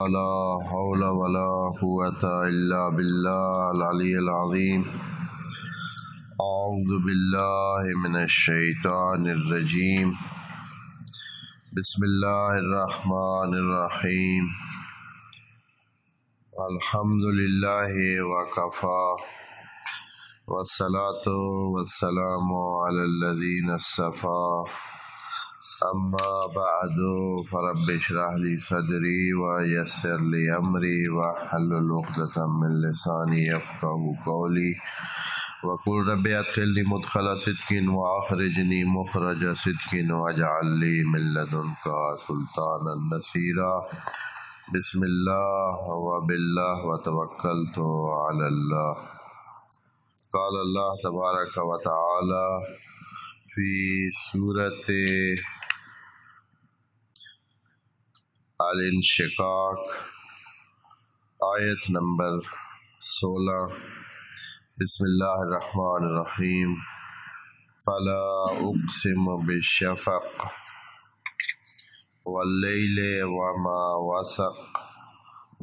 لا حول ولا قوة إلا بالله العلي العظيم. أعوذ بالله من الشيطان الرجيم. بسم الله الرحمن الرحيم. الحمد لله وكفى والصلاة والسلام على الذين اصطفى. اما بعد فرب اشرح لي صدري ويسر لي امري واحلل عقدة من لساني يفقهوا قولي وقل رب ادخلني مدخل صدق واخرجني مخرج صدق واجعل لي من لدنك سلطانا نصيرا. بسم الله وبالله وتوكلت على الله. قال الله تبارك وتعالى في سورة الانشقاق آیت نمبر 16. بسم اللہ الرحمن الرحیم. فلا اقسم بالشفق واللیل وما وسق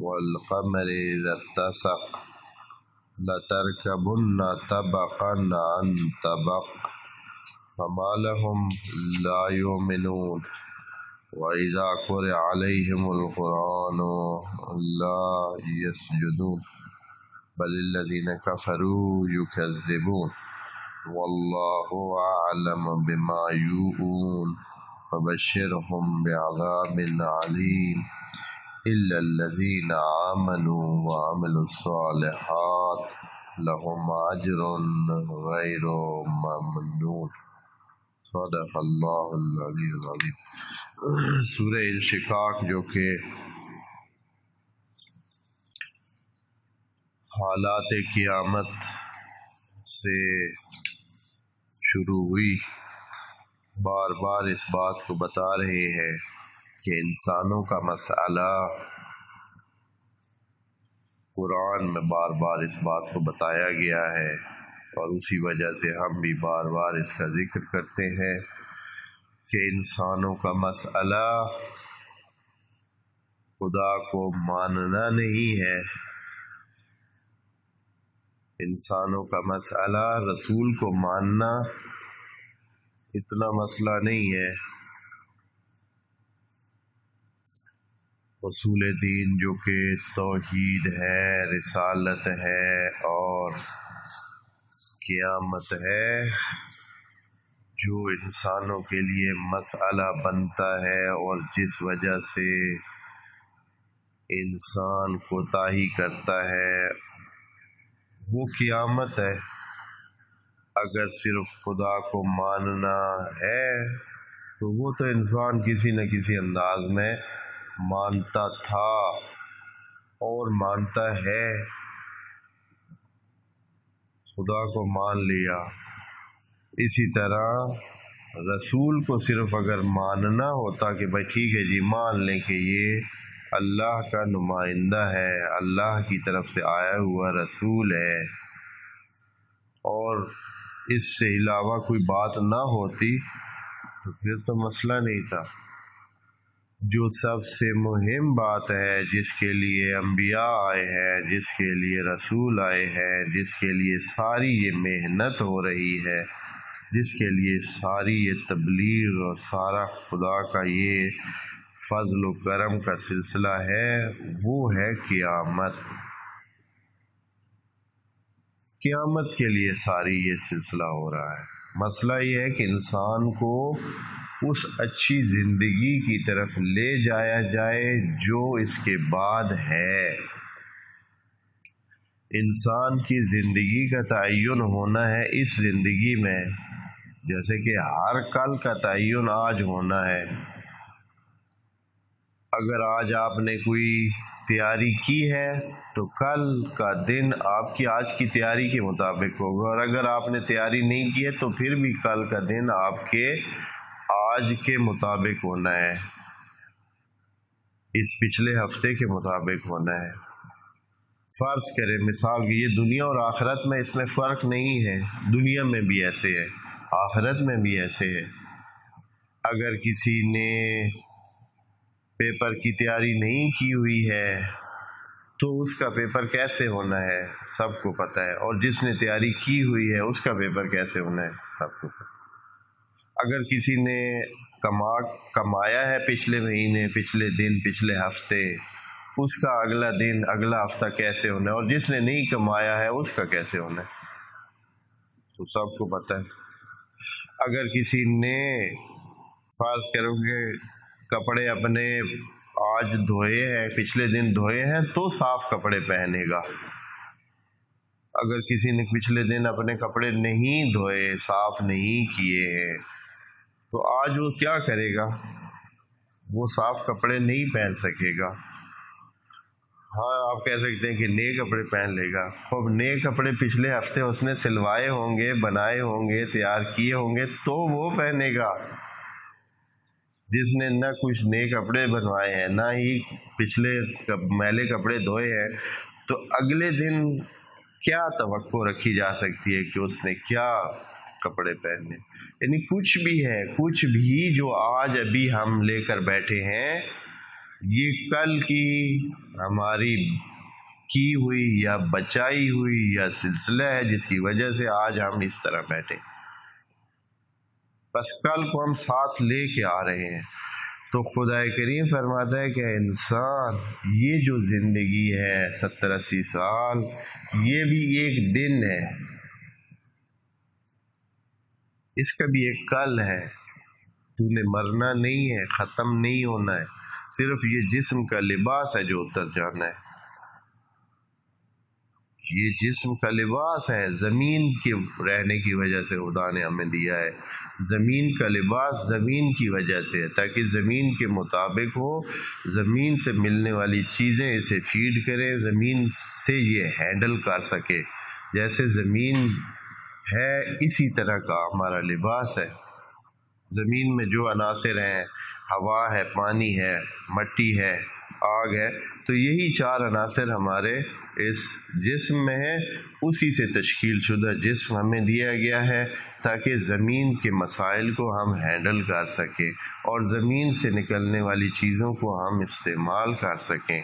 والقمر اذا اتسق لتركبن طبقا عن طبق فما لهم لا يؤمنون وَإِذَا قُرِئَ عَلَيْهِمُ الْقُرْآنُ لَا يَسْجُدُونَ بَلِ الَّذِينَ كَفَرُوا يُكَذِّبُونَ وَاللَّهُ أَعْلَمُ بِمَا يُوعُونَ فَبَشِّرْهُمْ بِعَذَابٍ أَلِيمٍ إِلَّا الَّذِينَ آمَنُوا وَعَمِلُوا الصَّالِحَاتِ لَهُمْ أَجْرٌ غَيْرُ مَمْنُونٍ. صدق اللہ العلی العظیم. سورہ انشقاق جو کہ حالات قیامت سے شروع ہوئی، بار بار اس بات کو بتا رہے ہیں کہ انسانوں کا مسئلہ قرآن میں بار بار اس بات کو بتایا گیا ہے، اور اسی وجہ سے ہم بھی بار بار اس کا ذکر کرتے ہیں کہ انسانوں کا مسئلہ خدا کو ماننا نہیں ہے، انسانوں کا مسئلہ رسول کو ماننا اتنا مسئلہ نہیں ہے. اصول دین جو کہ توحید ہے، رسالت ہے اور قیامت ہے، جو انسانوں کے لیے مسئلہ بنتا ہے اور جس وجہ سے انسان کوتاہی کرتا ہے وہ قیامت ہے. اگر صرف خدا کو ماننا ہے تو وہ تو انسان کسی نہ کسی انداز میں مانتا تھا اور مانتا ہے. خدا کو مان لیا. اسی طرح رسول کو صرف اگر ماننا ہوتا کہ بھائی ٹھیک ہے جی مان لیں کہ یہ اللہ کا نمائندہ ہے، اللہ کی طرف سے آیا ہوا رسول ہے، اور اس سے علاوہ کوئی بات نہ ہوتی تو پھر تو مسئلہ نہیں تھا. جو سب سے مہم بات ہے، جس کے لیے انبیاء آئے ہیں، جس کے لیے رسول آئے ہیں، جس کے لیے ساری یہ محنت ہو رہی ہے، جس کے لیے ساری یہ تبلیغ اور سارا خدا کا یہ فضل و کرم کا سلسلہ ہے، وہ ہے قیامت. قیامت کے لیے ساری یہ سلسلہ ہو رہا ہے. مسئلہ یہ ہے کہ انسان کو اس اچھی زندگی کی طرف لے جایا جائے جو اس کے بعد ہے. انسان کی زندگی کا تعین ہونا ہے اس زندگی میں، جیسے کہ ہر کل کا تعین آج ہونا ہے. اگر آج آپ نے کوئی تیاری کی ہے تو کل کا دن آپ کی آج کی تیاری کے مطابق ہوگا، اور اگر آپ نے تیاری نہیں کی ہے تو پھر بھی کل کا دن آپ کے آج کے مطابق ہونا ہے، اس پچھلے ہفتے کے مطابق ہونا ہے. فرض کریں مثال کی یہ دنیا اور آخرت میں اس میں فرق نہیں ہے، دنیا میں بھی ایسے ہے، آخرت میں بھی ایسے ہے. اگر کسی نے پیپر کی تیاری نہیں کی ہوئی ہے تو اس کا پیپر کیسے ہونا ہے سب کو پتہ ہے، اور جس نے تیاری کی ہوئی ہے اس کا پیپر کیسے ہونا ہے سب کو پتہ ہے۔ اگر کسی نے کمایا ہے پچھلے مہینے، پچھلے دن، پچھلے ہفتے، اس کا اگلا دن، اگلا ہفتہ کیسے ہونا ہے، اور جس نے نہیں کمایا ہے اس کا کیسے ہونا ہے تو سب کو پتہ ہے۔ اگر کسی نے فرض کرو کہ کپڑے اپنے آج دھوئے ہیں، پچھلے دن دھوئے ہیں تو صاف کپڑے پہنے گا۔ اگر کسی نے پچھلے دن اپنے کپڑے نہیں دھوئے، صاف نہیں کیے ہیں، تو آج وہ کیا کرے گا؟ وہ صاف کپڑے نہیں پہن سکے گا۔ ہاں آپ کہہ سکتے ہیں کہ نئے کپڑے پہن لے گا، خوب نئے کپڑے پچھلے ہفتے اس نے سلوائے ہوں گے، بنائے ہوں گے، تیار کیے ہوں گے تو وہ پہنے گا۔ جس نے نہ کچھ نئے کپڑے بنوائے ہیں، نہ ہی پچھلے میلے کپڑے دھوئے ہیں، تو اگلے دن کیا توقع رکھی جا سکتی ہے کہ اس نے کیا کپڑے پہنے؟ یعنی کچھ بھی ہے، کچھ بھی جو آج ابھی ہم لے کر بیٹھے ہیں، یہ کل کی ہماری کی ہوئی یا بچائی ہوئی یا سلسلہ ہے جس کی وجہ سے آج ہم اس طرح بیٹھے، بس کل کو ہم ساتھ لے کے آ رہے ہیں۔ تو خدا کریم فرماتا ہے کہ انسان، یہ جو زندگی ہے 70-80 سال، یہ بھی ایک دن ہے، اس کا بھی ایک کل ہے۔ تو نے مرنا نہیں ہے، ختم نہیں ہونا ہے، صرف یہ جسم کا لباس ہے جو اتر جانا ہے۔ یہ جسم کا لباس ہے، زمین کے رہنے کی وجہ سے خدا نے ہمیں دیا ہے۔ زمین کا لباس زمین کی وجہ سے ہے، تاکہ زمین کے مطابق ہو، زمین سے ملنے والی چیزیں اسے فیڈ کریں، زمین سے یہ ہینڈل کر سکے۔ جیسے زمین ہے اسی طرح کا ہمارا لباس ہے۔ زمین میں جو عناصر ہیں، ہوا ہے، پانی ہے، مٹی ہے، آگ ہے، تو یہی 4 عناصر ہمارے اس جسم میں ہیں۔ اسی سے تشکیل شدہ جسم ہمیں دیا گیا ہے تاکہ زمین کے مسائل کو ہم ہینڈل کر سکیں اور زمین سے نکلنے والی چیزوں کو ہم استعمال کر سکیں۔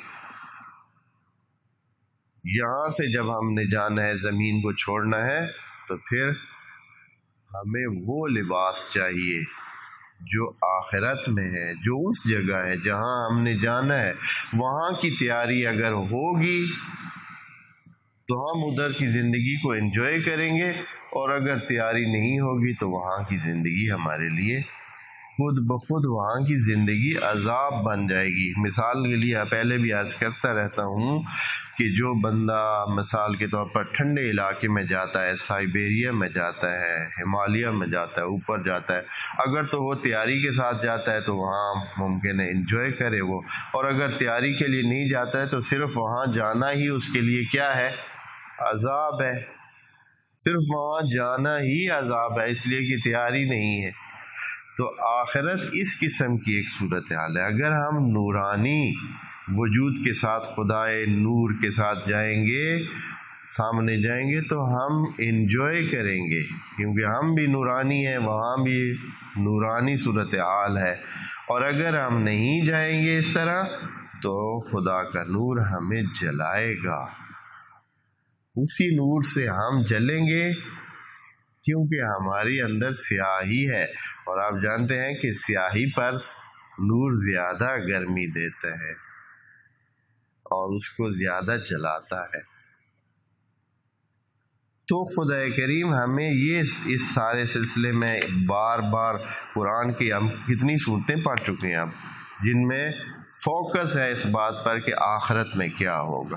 یہاں سے جب ہم نے جانا ہے، زمین کو چھوڑنا ہے، تو پھر ہمیں وہ لباس چاہیے جو آخرت میں ہے، جو اس جگہ ہے جہاں ہم نے جانا ہے۔ وہاں کی تیاری اگر ہوگی تو ہم ادھر کی زندگی کو انجوائے کریں گے، اور اگر تیاری نہیں ہوگی تو وہاں کی زندگی ہمارے لیے خود بخود وہاں کی زندگی عذاب بن جائے گی۔ مثال کے لیے پہلے بھی عرض کرتا رہتا ہوں کہ جو بندہ مثال کے طور پر ٹھنڈے علاقے میں جاتا ہے، سائبیریا میں جاتا ہے، ہمالیہ میں جاتا ہے، اوپر جاتا ہے، اگر تو وہ تیاری کے ساتھ جاتا ہے تو وہاں ممکن ہے انجوائے کرے وہ، اور اگر تیاری کے لیے نہیں جاتا ہے تو صرف وہاں جانا ہی اس کے لیے کیا ہے؟ عذاب ہے۔ صرف وہاں جانا ہی عذاب ہے، اس لیے کہ تیاری نہیں ہے۔ تو آخرت اس قسم کی ایک صورتحال ہے۔ اگر ہم نورانی وجود کے ساتھ، خدائے نور کے ساتھ جائیں گے، سامنے جائیں گے، تو ہم انجوائے کریں گے، کیونکہ ہم بھی نورانی ہیں، وہاں بھی نورانی صورتحال ہے۔ اور اگر ہم نہیں جائیں گے اس طرح تو خدا کا نور ہمیں جلائے گا، اسی نور سے ہم جلیں گے، کیونکہ ہماری اندر سیاہی ہے، اور آپ جانتے ہیں کہ سیاہی پر نور زیادہ گرمی دیتا ہے اور اس کو زیادہ جلاتا ہے۔ تو خدا کریم ہمیں یہ اس سارے سلسلے میں بار بار قرآن کی ہم کتنی صورتیں پڑھ چکے ہیں اب، جن میں فوکس ہے اس بات پر کہ آخرت میں کیا ہوگا۔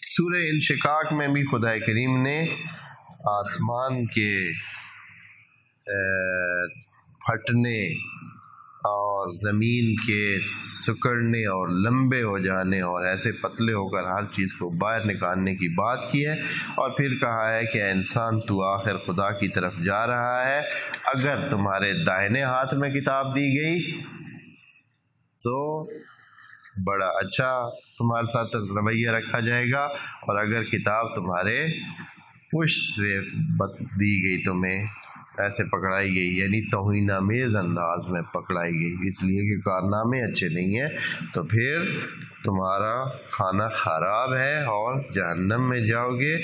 سورہ انشقاق میں بھی خدا کریم نے آسمان کے پھٹنے اور زمین کے سکڑنے اور لمبے ہو جانے اور ایسے پتلے ہو کر ہر چیز کو باہر نکالنے کی بات کی ہے، اور پھر کہا ہے کہ انسان تو آخر خدا کی طرف جا رہا ہے، اگر تمہارے دائنے ہاتھ میں کتاب دی گئی تو بڑا اچھا تمہارے ساتھ رویہ رکھا جائے گا، اور اگر کتاب تمہارے پشت سے دی گئی تمہیں ایسے پکڑائی گئی، یعنی توہین آمیز انداز میں پکڑائی گئی، اس لیے کہ کارنامے اچھے نہیں ہیں، تو پھر تمہارا کھانا خراب ہے اور جہنم میں جاؤ گے۔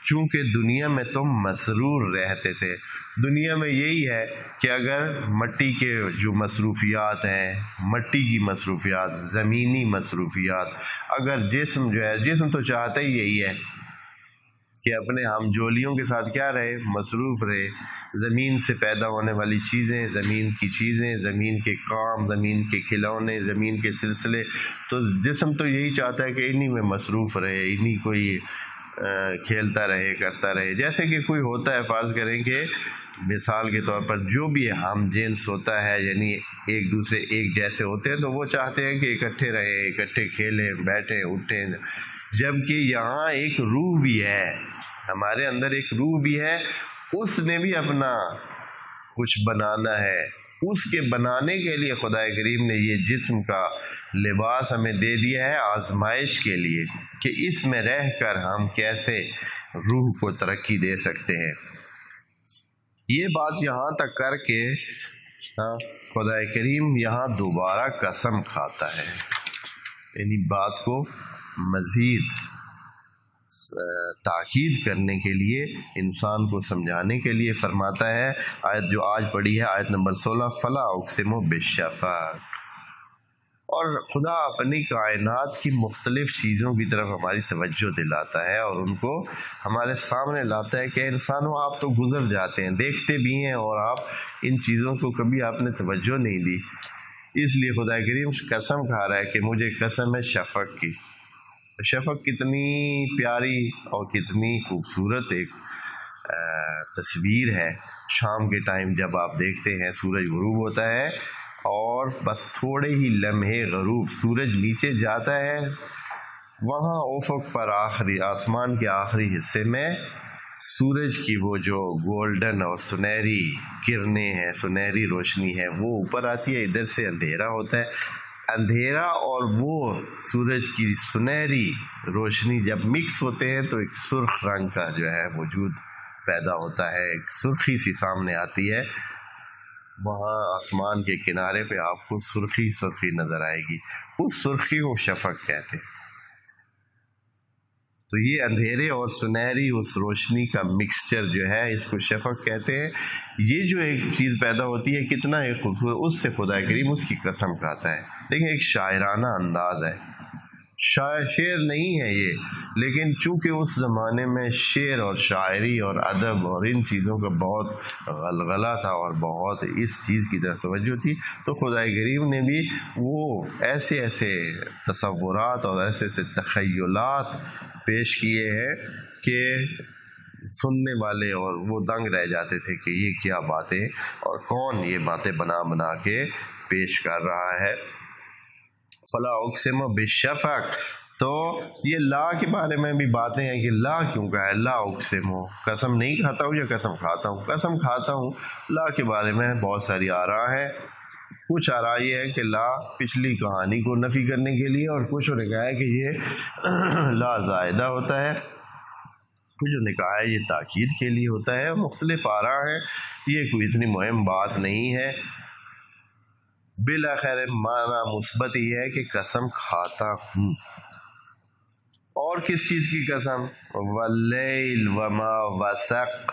چونکہ دنیا میں تم مسرور رہتے تھے۔ دنیا میں یہی ہے کہ اگر مٹی کے جو مصروفیات ہیں، مٹی کی مصروفیات، زمینی مصروفیات، اگر جسم جو ہے، جسم تو چاہتا ہی یہی ہے کہ اپنے ہم جولیوں کے ساتھ کیا رہے، مصروف رہے، زمین سے پیدا ہونے والی چیزیں، زمین کی چیزیں، زمین کے کام، زمین کے کھلونے، زمین کے سلسلے، تو جسم تو یہی چاہتا ہے کہ انہی میں مصروف رہے، انہی کوئی کھیلتا رہے، کرتا رہے۔ جیسے کہ کوئی ہوتا ہے، فرض کریں کہ مثال کے طور پر جو بھی ہم جنس ہوتا ہے، یعنی ایک دوسرے ایک جیسے ہوتے ہیں، تو وہ چاہتے ہیں کہ اکٹھے رہیں، اکٹھے کھیلیں، بیٹھیں، اٹھیں، جبکہ یہاں ایک روح بھی ہے، ہمارے اندر ایک روح بھی ہے، اس نے بھی اپنا کچھ بنانا ہے۔ اس کے بنانے کے لیے خدا کریم نے یہ جسم کا لباس ہمیں دے دیا ہے آزمائش کے لیے، کہ اس میں رہ کر ہم کیسے روح کو ترقی دے سکتے ہیں۔ یہ بات یہاں تک کر کے خدا کریم یہاں دوبارہ قسم کھاتا ہے، یعنی بات کو مزید تاکید کرنے کے لیے، انسان کو سمجھانے کے لیے فرماتا ہے۔ آیت جو آج پڑھی ہے، آیت نمبر 16، فلا اقسم بالشفق۔ اور خدا اپنی کائنات کی مختلف چیزوں کی طرف ہماری توجہ دلاتا ہے اور ان کو ہمارے سامنے لاتا ہے کہ انسانوں آپ تو گزر جاتے ہیں، دیکھتے بھی ہیں، اور آپ ان چیزوں کو کبھی آپ نے توجہ نہیں دی۔ اس لیے خدا کریم قسم کھا رہا ہے کہ مجھے قسم ہے شفق کی۔ شفق کتنی پیاری اور کتنی خوبصورت ایک تصویر ہے۔ شام کے ٹائم جب آپ دیکھتے ہیں سورج غروب ہوتا ہے اور بس تھوڑے ہی لمحے غروب سورج نیچے جاتا ہے، وہاں افق پر آخری آسمان کے آخری حصے میں سورج کی وہ جو گولڈن اور سنہری کرنیں ہیں، سنہری روشنی ہے، وہ اوپر آتی ہے، ادھر سے اندھیرا ہوتا ہے۔ اندھیرا اور وہ سورج کی سنہری روشنی جب مکس ہوتے ہیں تو ایک سرخ رنگ کا جو ہے وجود پیدا ہوتا ہے، ایک سرخی سی سامنے آتی ہے، وہاں آسمان کے کنارے پہ آپ کو سرخی سرخی نظر آئے گی، اس سرخی کو شفق کہتے ہیں۔ تو یہ اندھیرے اور سنہری اس روشنی کا مکسچر جو ہے، اس کو شفق کہتے ہیں۔ یہ جو ایک چیز پیدا ہوتی ہے، کتنا ایک خوبصورت، اس سے خدا کریم اس کی قسم کھاتا ہے۔ دیکھیں ایک شاعرانہ انداز ہے، شعر نہیں ہے یہ، لیکن چونکہ اس زمانے میں شعر اور شاعری اور ادب اور ان چیزوں کا بہت غلغلہ تھا اور بہت اس چیز کی طرف توجہ تھی، تو خدا کریم نے بھی وہ ایسے ایسے تصورات اور ایسے ایسے تخیلات پیش کیے ہیں کہ سننے والے اور وہ دنگ رہ جاتے تھے کہ یہ کیا باتیں، اور کون یہ باتیں بنا بنا کے پیش کر رہا ہے۔ فلا اقسم بالشفق، تو یہ لا کے بارے میں بھی باتیں ہیں کہ لا کیوں کہا ہے، لا اقسم ہو، قسم نہیں کھاتا ہوں یا قسم کھاتا ہوں، قسم کھاتا ہوں۔ لا کے بارے میں بہت ساری آراء ہیں، کچھ آراء یہ ہے کہ لا پچھلی کہانی کو نفی کرنے کے لیے، اور کچھ نے کہا ہے کہ یہ لا زائدہ ہوتا ہے، کچھ نے کہا ہے یہ تاکید کے لیے ہوتا ہے، مختلف آراء ہیں، یہ کوئی اتنی مہم بات نہیں ہے۔ بالآخر معنی مثبت ہی ہے کہ قسم کھاتا ہوں۔ اور کس چیز کی قسم؟ واللیل وما وسق،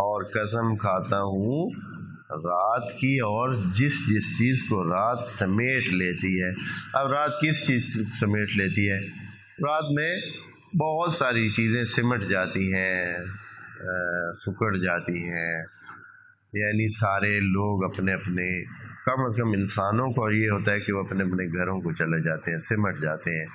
اور قسم کھاتا ہوں رات کی اور جس جس چیز کو رات سمیٹ لیتی ہے۔ اب رات کس چیز سمیٹ لیتی ہے؟ رات میں بہت ساری چیزیں سمٹ جاتی ہیں، سکڑ جاتی ہیں، یعنی سارے لوگ اپنے اپنے، کم از کم انسانوں کو یہ ہوتا ہے کہ وہ اپنے اپنے گھروں کو چلے جاتے ہیں، سمٹ جاتے ہیں،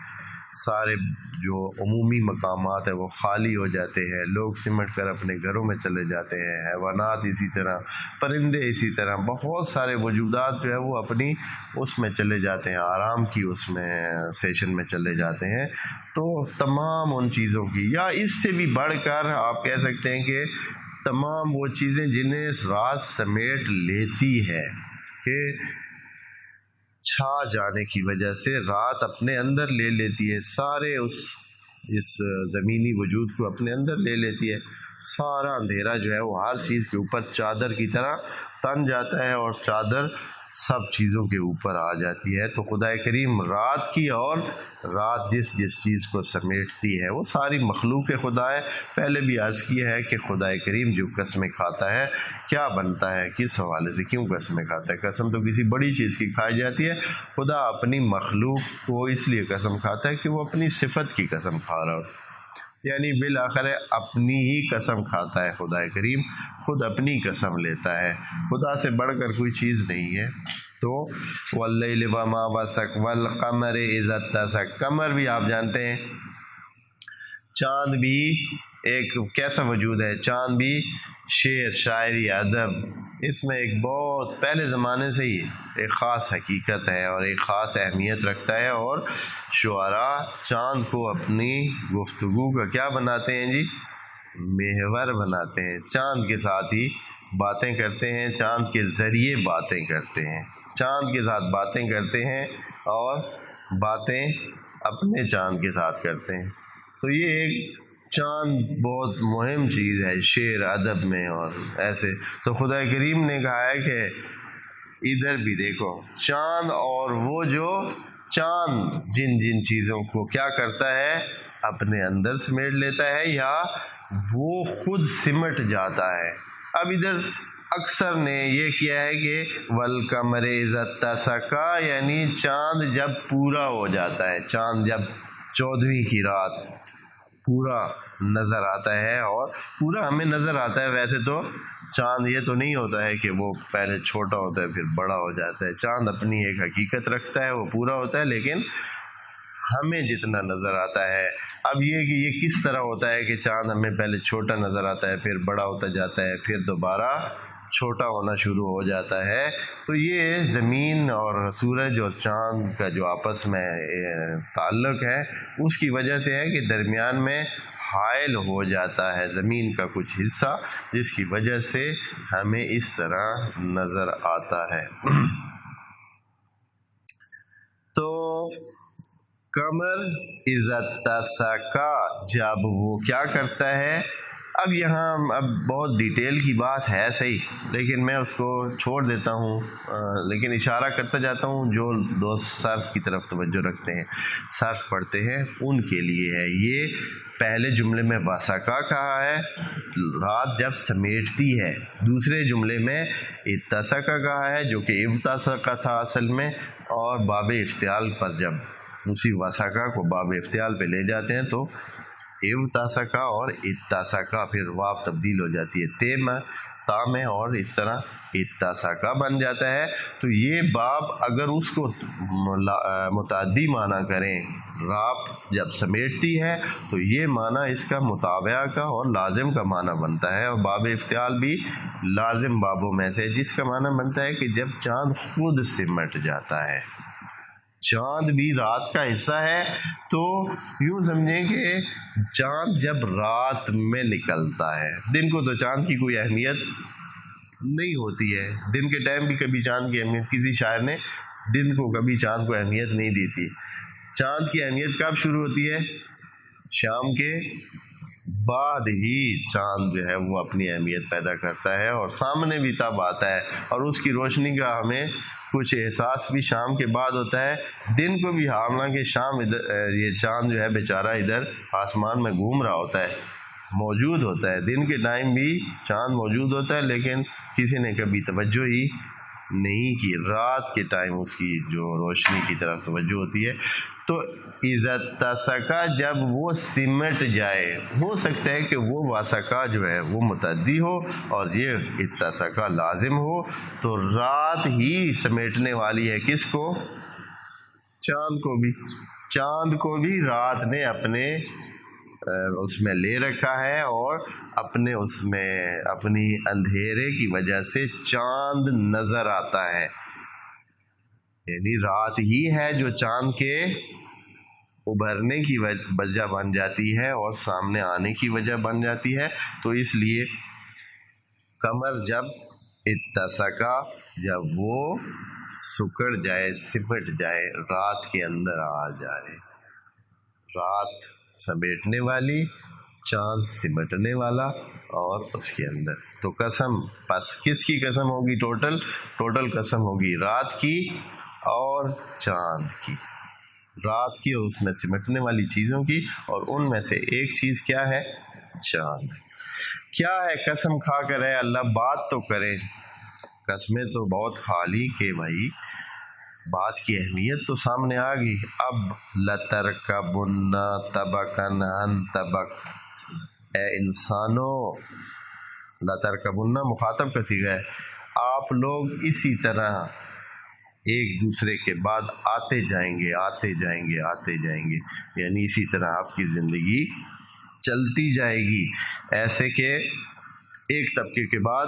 سارے جو عمومی مقامات ہیں وہ خالی ہو جاتے ہیں، لوگ سمٹ کر اپنے گھروں میں چلے جاتے ہیں، حیوانات اسی طرح، پرندے اسی طرح، بہت سارے وجودات جو ہے وہ اپنی اس میں چلے جاتے ہیں، آرام کی اس میں سیشن میں چلے جاتے ہیں۔ تو تمام ان چیزوں کی، یا اس سے بھی بڑھ کر آپ کہہ سکتے ہیں کہ تمام وہ چیزیں جنہیں رات سمیٹ لیتی ہے، کہ چھا جانے کی وجہ سے رات اپنے اندر لے لیتی ہے، سارے اس زمینی وجود کو اپنے اندر لے لیتی ہے۔ سارا اندھیرا جو ہے وہ ہر چیز کے اوپر چادر کی طرح تن جاتا ہے اور چادر سب چیزوں کے اوپر آ جاتی ہے۔ تو خدا کریم رات کی، اور رات جس چیز کو سمیٹتی ہے وہ ساری مخلوق خدا ہے۔ پہلے بھی عرض کیا ہے کہ خدا کریم جو قسمیں کھاتا ہے کیا بنتا ہے، کس حوالے سے کیوں قسمیں کھاتا ہے؟ قسم تو کسی بڑی چیز کی کھائی جاتی ہے، خدا اپنی مخلوق کو اس لیے قسم کھاتا ہے کہ وہ اپنی صفت کی قسم کھا رہا ہو، یعنی بالآخر اپنی ہی قسم کھاتا ہے۔ خدا کریم خود اپنی قسم لیتا ہے، خدا سے بڑھ کر کوئی چیز نہیں ہے۔ تو واللیل وما وسق والقمر اذا اتسق، قمر بھی آپ جانتے ہیں، چاند بھی ایک کیسا وجود ہے، چاند بھی شعر، شاعری، ادب، اس میں ایک بہت پہلے زمانے سے ہی ایک خاص حقیقت ہے اور ایک خاص اہمیت رکھتا ہے، اور شعراء چاند کو اپنی گفتگو کا کیا بناتے ہیں جی، محور بناتے ہیں، چاند کے ساتھ ہی باتیں کرتے ہیں، چاند کے ذریعے باتیں کرتے ہیں، چاند کے ساتھ باتیں کرتے ہیں اور باتیں اپنے چاند کے ساتھ کرتے ہیں۔ تو یہ ایک چاند بہت مہم چیز ہے شعر ادب میں، اور ایسے تو خدا کریم نے کہا ہے کہ ادھر بھی دیکھو چاند، اور وہ جو چاند جن جن چیزوں کو کیا کرتا ہے اپنے اندر سمیٹ لیتا ہے یا وہ خود سمٹ جاتا ہے۔ اب ادھر اکثر نے یہ کیا ہے کہ والقمر اذا اتسق، یعنی چاند جب پورا ہو جاتا ہے، چاند جب 14ویں کی رات پورا نظر آتا ہے، اور پورا ہمیں نظر آتا ہے، ویسے تو چاند یہ تو نہیں ہوتا ہے کہ وہ پہلے چھوٹا ہوتا ہے پھر بڑا ہو جاتا ہے، چاند اپنی ایک حقیقت رکھتا ہے، وہ پورا ہوتا ہے، لیکن ہمیں جتنا نظر آتا ہے، اب یہ کہ یہ کس طرح ہوتا ہے کہ چاند ہمیں پہلے چھوٹا نظر آتا ہے پھر بڑا ہوتا جاتا ہے پھر دوبارہ چھوٹا ہونا شروع ہو جاتا ہے، تو یہ زمین اور سورج اور چاند کا جو آپس میں تعلق ہے اس کی وجہ سے ہے کہ درمیان میں حائل ہو جاتا ہے زمین کا کچھ حصہ، جس کی وجہ سے ہمیں اس طرح نظر آتا ہے۔ تو قمر اذا اتسق، جب وہ کیا کرتا ہے، اب یہاں اب بہت ڈیٹیل کی بات ہے صحیح، لیکن میں اس کو چھوڑ دیتا ہوں، لیکن اشارہ کرتا جاتا ہوں، جو دوست صرف کی طرف توجہ رکھتے ہیں، صرف پڑھتے ہیں، ان کے لیے ہے یہ۔ پہلے جملے میں وسقا کہا ہے، رات جب سمیٹتی ہے، دوسرے جملے میں اتسقا کہا ہے جو کہ ابتسقا تھا اصل میں، اور باب افتعال پر جب اسی وسقا کو باب افتعال پہ لے جاتے ہیں تو ابتسقا اور اتسقا، پھر واو تبدیل ہو جاتی ہے تے میں، تا میں، اور اس طرح اتسقا بن جاتا ہے۔ تو یہ باب اگر اس کو متعدی معنی کریں، رات جب سمیٹتی ہے تو یہ معنی اس کا متابعہ کا اور لازم کا معنی بنتا ہے، اور باب افتعال بھی لازم بابوں میں سے، جس کا معنی بنتا ہے کہ جب چاند خود سمٹ جاتا ہے۔ چاند بھی رات کا حصہ ہے، تو یوں سمجھیں کہ چاند جب رات میں نکلتا ہے، دن کو تو چاند کی کوئی اہمیت نہیں ہوتی ہے، دن کے ٹائم بھی کبھی چاند کی اہمیت، کسی شاعر نے دن کو کبھی چاند کو اہمیت نہیں دی تھی۔ چاند کی اہمیت کب شروع ہوتی ہے؟ شام کے بعد ہی چاند جو ہے وہ اپنی اہمیت پیدا کرتا ہے، اور سامنے بھی تب آتا ہے، اور اس کی روشنی کا ہمیں کچھ احساس بھی شام کے بعد ہوتا ہے۔ دن کو بھی حالانکہ شام ادھر یہ چاند جو ہے بیچارہ ادھر آسمان میں گھوم رہا ہوتا ہے، موجود ہوتا ہے، دن کے ٹائم بھی چاند موجود ہوتا ہے، لیکن کسی نے کبھی توجہ ہی نہیں کی، رات کے ٹائم اس کی جو روشنی کی طرف توجہ ہوتی ہے۔ تو اذا اتسق، جب وہ سمٹ جائے، ہو سکتا ہے کہ وہ وسقا جو ہے وہ متعدی ہو اور یہ اتسق لازم ہو، تو رات ہی سمیٹنے والی ہے کس کو؟ چاند کو بھی، چاند کو بھی رات نے اپنے اس میں لے رکھا ہے، اور اپنے اس میں اپنی اندھیرے کی وجہ سے چاند نظر آتا ہے، یعنی رات ہی ہے جو چاند کے ابھرنے کی وجہ بن جاتی ہے اور سامنے آنے کی وجہ بن جاتی ہے۔ تو اس لیے قمر جب اتسقا، جب وہ سکڑ جائے، سمٹ جائے، رات کے اندر آ جائے، رات سمیٹنے والی چاند سمٹنے والا اور اس کے اندر. تو قسم پس کس کی قسم ہوگی؟ ٹوٹل قسم ہوگی رات کی اور چاند کی. رات کی اور اس میں سمٹنے والی چیزوں کی، اور ان میں سے ایک چیز کیا ہے؟ چاند. کیا ہے؟ قسم کھا کر ہے اللہ، بات تو کرے. قسمیں تو بہت کھا لی کہ بھائی بات کی اہمیت تو سامنے آ گئی. اب لترکبن طبقا عن طبق، اے انسانو، لترکبن مخاطب کا صیغہ ہے، آپ لوگ اسی طرح ایک دوسرے کے بعد آتے جائیں گے، یعنی اسی طرح آپ کی زندگی چلتی جائے گی. ایسے کہ ایک طبقے کے بعد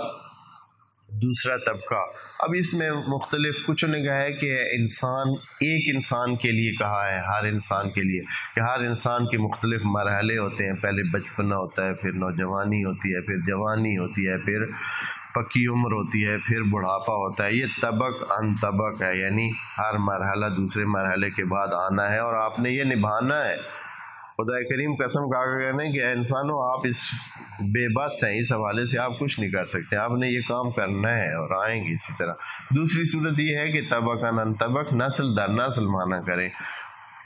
دوسرا طبقہ. اب اس میں مختلف کچھ نے کہا ہے کہ ایک انسان کے لیے کہا ہے، ہر انسان کے لیے، کہ ہر انسان کے مختلف مرحلے ہوتے ہیں. پہلے بچپنا ہوتا ہے، پھر نوجوانی ہوتی ہے، پھر جوانی ہوتی ہے، پھر پکی عمر ہوتی ہے، پھر بڑھاپا ہوتا ہے. یہ طبق عن طبق ہے، یعنی ہر مرحلہ دوسرے مرحلے کے بعد آنا ہے اور آپ نے یہ نبھانا ہے. خدا کریم قسم کھا کر کہنا ہے کہ اے انسانوں، آپ اس بے بس ہیں، اس حوالے سے آپ کچھ نہیں کر سکتے، آپ نے یہ کام کرنا ہے اور آئیں گے اسی طرح. دوسری صورت یہ ہے کہ طبق عن طبق، نسل در نسل مانا کریں،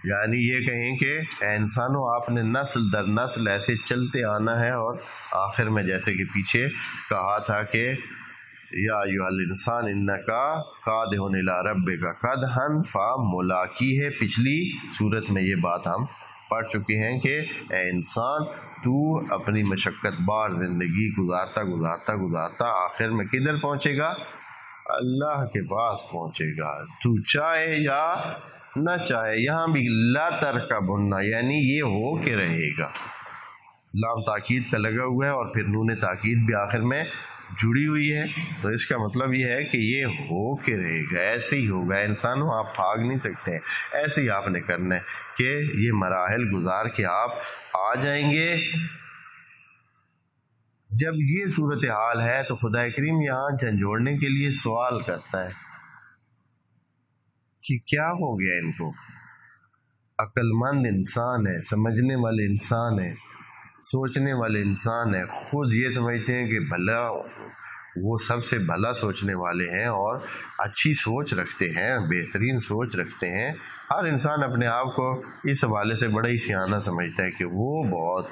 یعنی یہ کہیں کہ اے انسانوں، آپ نے نسل در نسل ایسے چلتے آنا ہے. اور آخر میں جیسے کہ پیچھے کہا تھا کہ یا ایھا الانسان انکا قادح الی ربک قدحا فملاقیہ، پچھلی صورت میں یہ بات ہم پڑھ چکے ہیں کہ اے انسان، تو اپنی مشقت بار زندگی گزارتا آخر میں کدھر پہنچے گا؟ اللہ کے پاس پہنچے گا، تو چاہے یا نہ چاہے. یہاں بھی لا ترکبن، یعنی یہ ہو کے رہے گا. لام تاکید کا لگا ہوا ہے اور پھر نون تاکید بھی آخر میں جڑی ہوئی ہے. تو اس کا مطلب یہ ہے کہ یہ ہو کے رہے گا، ایسے ہی ہوگا. انسانوں، آپ بھاگ نہیں سکتے ہیں، ایسے ہی آپ نے کرنا ہے کہ یہ مراحل گزار کے آپ آ جائیں گے. جب یہ صورتحال ہے تو خدا کریم یہاں جھنجھوڑنے کے لیے سوال کرتا ہے کہ کیا ہو گیا ان کو. عقل مند انسان ہے، سمجھنے والے انسان ہے، سوچنے والے انسان ہے، خود یہ سمجھتے ہیں کہ بھلا وہ سب سے بھلا سوچنے والے ہیں اور اچھی سوچ رکھتے ہیں، بہترین سوچ رکھتے ہیں. ہر انسان اپنے آپ کو اس حوالے سے بڑا ہی سیانہ سمجھتا ہے کہ وہ بہت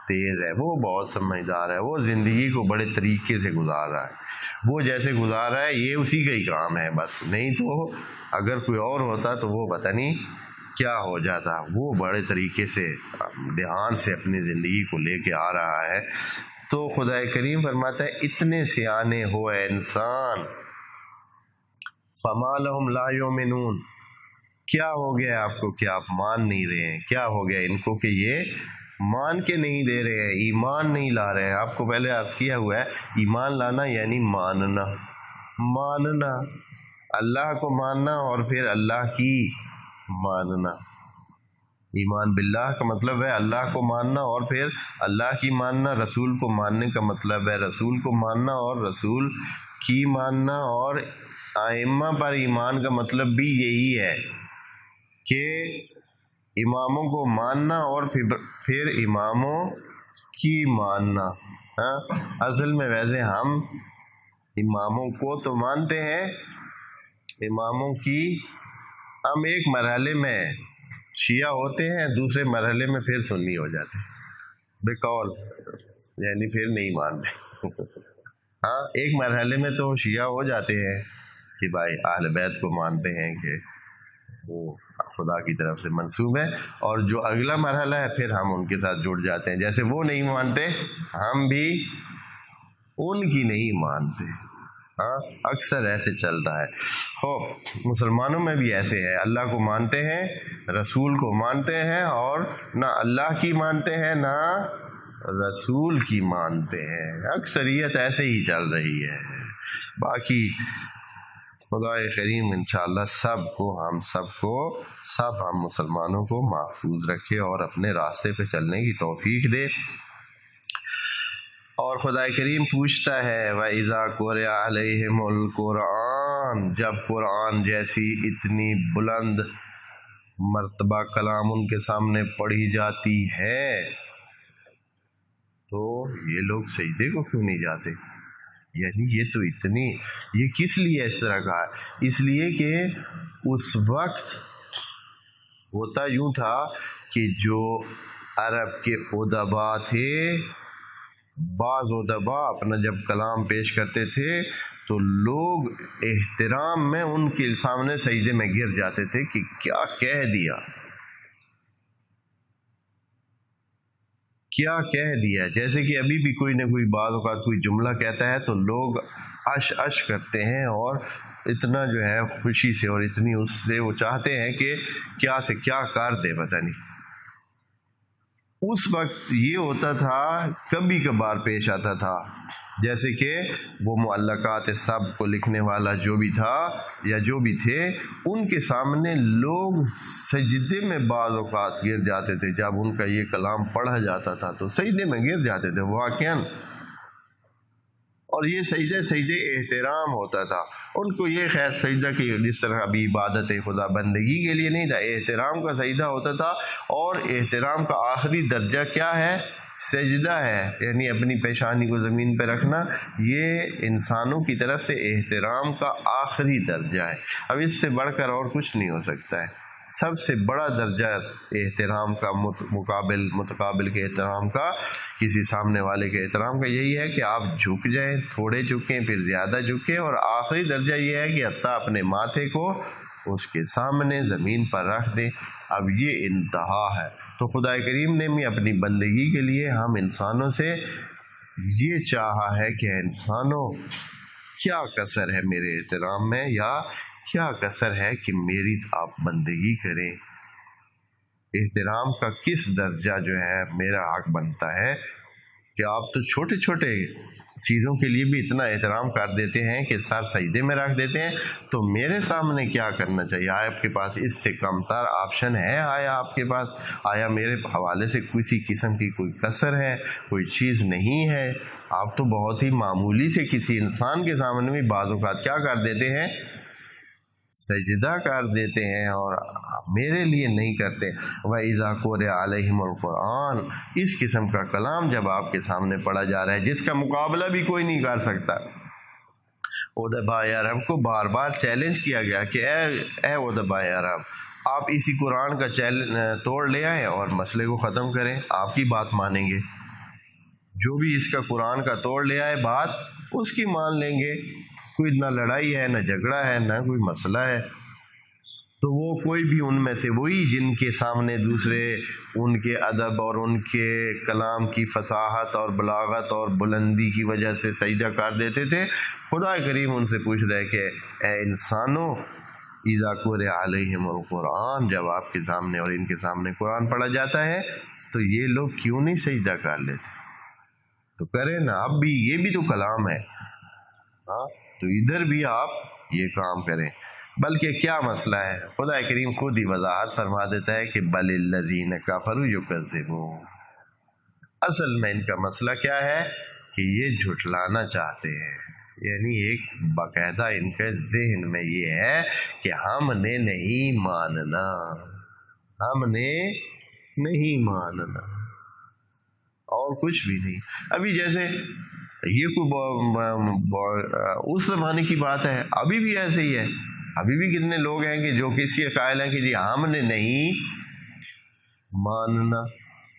تیز ہے، وہ بہت سمجھدار ہے، وہ زندگی کو بڑے طریقے سے گزار رہا ہے، وہ جیسے گزار رہا ہے یہ اسی کا ہی کام ہے بس. نہیں تو اگر کوئی اور ہوتا تو وہ پتہ نہیں کیا ہو جاتا. وہ بڑے طریقے سے دھیان سے اپنی زندگی کو لے کے آ رہا ہے. تو خدا کریم فرماتا ہے اتنے سیانے ہو اے انسان، فما لہم لا یؤمنون، کیا ہو گیا آپ کو کہ آپ مان نہیں رہے ہیں؟ کیا ہو گیا ان کو کہ یہ مان کے نہیں دے رہے ہیں، ایمان نہیں لا رہے ہیں؟ آپ کو پہلے عرض کیا ہوا ہے ایمان لانا یعنی ماننا اللہ کو ماننا اور پھر اللہ کی ماننا. ایمان باللہ کا مطلب ہے اللہ کو ماننا اور پھر اللہ کی ماننا. رسول کو ماننے کا مطلب ہے رسول کو ماننا اور رسول کی ماننا. اور ائمہ پر ایمان کا مطلب بھی یہی ہے کہ اماموں کو ماننا اور پھر اماموں کی ماننا. اصل میں ویسے ہم اماموں کو تو مانتے ہیں، اماموں کی ہم ایک مرحلے میں شیعہ ہوتے ہیں، دوسرے مرحلے میں پھر سنی ہو جاتے ہیں بقول، یعنی پھر نہیں مانتے. ہاں، ایک مرحلے میں تو شیعہ ہو جاتے ہیں کہ بھائی اہل بیت کو مانتے ہیں کہ وہ خدا کی طرف سے منسوب ہے، اور جو اگلا مرحلہ ہے پھر ہم ان کے ساتھ جڑ جاتے ہیں. جیسے وہ نہیں مانتے ہم بھی ان کی نہیں مانتے. ہاں، اکثر ایسے چل رہا ہے. مسلمانوں میں بھی ایسے ہے، اللہ کو مانتے ہیں، رسول کو مانتے ہیں، اور نہ اللہ کی مانتے ہیں نہ رسول کی مانتے ہیں. اکثریت ایسے ہی چل رہی ہے. باقی خدا کریم انشاءاللہ سب ہم مسلمانوں کو محفوظ رکھے اور اپنے راستے پہ چلنے کی توفیق دے. اور خدا کریم پوچھتا ہے وَإِذَا قُرِئَ عَلَيْهِمُ الْقُرْآنُ، جب قرآن جیسی اتنی بلند مرتبہ کلام ان کے سامنے پڑھی جاتی ہے، تو یہ لوگ سجدے کو کیوں نہیں جاتے؟ یعنی یہ کس لیے اس طرح کہا؟ اس لیے کہ اس وقت ہوتا یوں تھا کہ جو عرب کے ادبا تھے، بعض ادبا اپنا جب کلام پیش کرتے تھے تو لوگ احترام میں ان کے سامنے سجدے میں گر جاتے تھے کہ کیا کہہ دیا، کیا کہہ دیا۔ جیسے کہ ابھی بھی کوئی نہ کوئی بعض اوقات کوئی جملہ کہتا ہے تو لوگ اش کرتے ہیں، اور اتنا جو ہے خوشی سے اور اتنی اس سے وہ چاہتے ہیں کہ کیا سے کیا کر دے پتہ نہیں۔ اس وقت یہ ہوتا تھا، کبھی کبھار پیش آتا تھا، جیسے کہ وہ معلقات سب کو لکھنے والا جو بھی تھا یا جو بھی تھے، ان کے سامنے لوگ سجدے میں بعض اوقات گر جاتے تھے۔ جب ان کا یہ کلام پڑھا جاتا تھا تو سجدے میں گر جاتے تھے واقعاً، اور یہ سجدے احترام ہوتا تھا ان کو۔ یہ خیر سجدہ کی جس طرح ابھی عبادت خدا بندگی کے لیے نہیں تھا، احترام کا سجدہ ہوتا تھا، اور احترام کا آخری درجہ کیا ہے؟ سجدہ ہے، یعنی اپنی پیشانی کو زمین پہ رکھنا، یہ انسانوں کی طرف سے احترام کا آخری درجہ ہے۔ اب اس سے بڑھ کر اور کچھ نہیں ہو سکتا ہے۔ سب سے بڑا درجہ احترام کا، متقابل کے احترام کا، کسی سامنے والے کے احترام کا یہی ہے کہ آپ جھک جائیں، تھوڑے جھکیں پھر زیادہ جھکیں، اور آخری درجہ یہ ہے کہ حتیٰ اپنے ماتھے کو اس کے سامنے زمین پر رکھ دیں۔ اب یہ انتہا ہے۔ تو خدا کریم نے بھی اپنی بندگی کے لیے ہم انسانوں سے یہ چاہا ہے کہ انسانوں کیا کسر ہے میرے احترام میں، یا کیا کسر ہے کہ میری آپ بندگی کریں، احترام کا کس درجہ جو ہے میرا حق بنتا ہے کہ آپ تو چھوٹے چھوٹے چیزوں کے لیے بھی اتنا احترام کر دیتے ہیں کہ سر سجدے میں رکھ دیتے ہیں، تو میرے سامنے کیا کرنا چاہیے؟ آیا آپ کے پاس اس سے کم تر آپشن ہے؟ آیا آپ کے پاس، آیا میرے حوالے سے کسی قسم کی کوئی کسر ہے، کوئی چیز نہیں ہے؟ آپ تو بہت ہی معمولی سے کسی انسان کے سامنے بھی بعض اوقات کیا کر دیتے ہیں؟ سجدہ کر دیتے ہیں، اور میرے لیے نہیں کرتے۔ وَإِذَا قُرِئَ عَلَيْهِمُ الْقُرْآنُ، اس قسم کا کلام جب آپ کے سامنے پڑھا جا رہا ہے جس کا مقابلہ بھی کوئی نہیں کر سکتا۔ ادبائے عرب کو بار بار چیلنج کیا گیا کہ اے ادبائے عرب، آپ اسی قرآن کا توڑ لے آئیں اور مسئلے کو ختم کریں، آپ کی بات مانیں گے۔ جو بھی اس کا قرآن کا توڑ لے آئے بات، اس کی مان لیں گے۔ کوئی نہ لڑائی ہے، نہ جھگڑا ہے، نہ کوئی مسئلہ ہے۔ تو وہ کوئی بھی ان میں سے وہی جن کے سامنے دوسرے ان کے ادب اور ان کے کلام کی فصاحت اور بلاغت اور بلندی کی وجہ سے سجدہ کر دیتے تھے، خدا کریم ان سے پوچھ رہے کہ اے انسانوں، اذا قرئ علیہم القرآن، جب آپ کے سامنے اور ان کے سامنے قرآن پڑھا جاتا ہے تو یہ لوگ کیوں نہیں سجدہ کر لیتے؟ تو کریں نا، اب بھی یہ بھی تو کلام ہے، ہاں، تو ادھر بھی آپ یہ کام کریں۔ بلکہ کیا مسئلہ ہے؟ خدا کریم خود ہی وضاحت فرما دیتا ہے کہ بل الذین کفروا یکذبون، اصل میں ان کا مسئلہ کیا ہے کہ یہ جھٹلانا چاہتے ہیں۔ یعنی ایک باقاعدہ ان کے ذہن میں یہ ہے کہ ہم نے نہیں ماننا، ہم نے نہیں ماننا، اور کچھ بھی نہیں۔ ابھی جیسے یہ اس زمانے کی بات ہے، ابھی بھی ایسے ہی ہے۔ ابھی بھی کتنے لوگ ہیں کہ جو کسی قائل ہیں کہ جی ہم نے نہیں ماننا۔